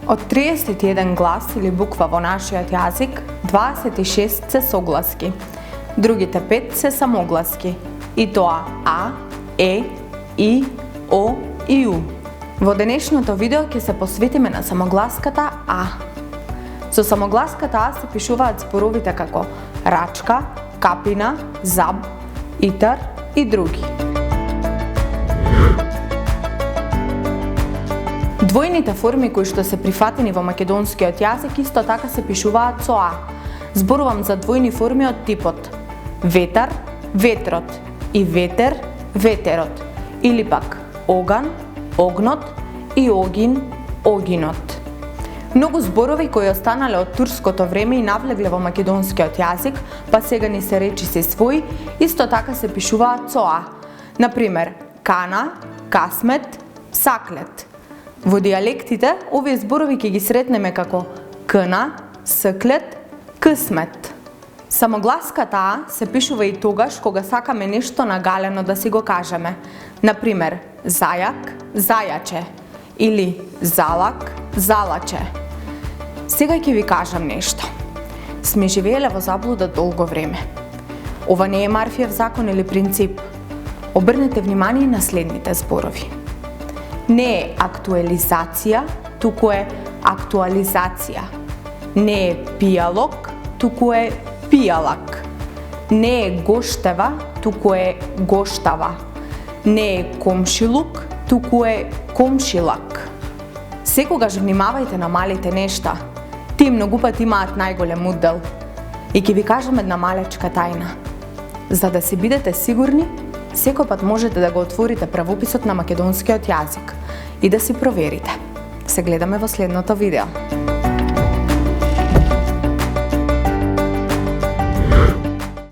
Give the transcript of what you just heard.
Од 31 глас или буква во нашиот јазик, 26 се согласки. Другите 5 се самогласки. И тоа А, Е, И, О и У. Во денешното видео ќе се посветиме на самогласката А. Со самогласката А се пишуваат зборовите како рачка, капина, заб, итар и други. Двојните форми кои што се прифатени во македонскиот јазик исто така се пишуваат со А. Зборувам за двојни форми од типот ветар, ветрот и ветер, ветерот, или пак оган, огнот и огин, огинот. Многу зборови кои останале од турското време и навлегле во македонскиот јазик, па сега ни се речиси свој, исто така се пишуваат со А. Например, кана, касмет, саклет. Во дијалектите, овие зборови ќе ги сретнеме како кна, склет, ксмет. Самогласката А се пишува и тогаш кога сакаме нешто нагалено да си го кажеме. Например, зајак, зајаче или залак, залаче. Сега ќе ви кажам нешто. Сме живееле во заблуда долго време. Ова не е Марфиев закон или принцип. Обрнете внимание на следните зборови. Не е актуализација, туку е актуализација. Не е пијалок, туку е пијалак. Не е гоштева, туку е гоштава. Не е комшилук, туку е комшилак. Секогаш внимавајте на малите нешта. Тие многу пати имаат најголем удел. И ќе ви кажам една малечка тајна. За да си бидете сигурни, секој пат можете да го отворите правописот на македонскиот јазик и да си проверите. Се гледаме во следното видео.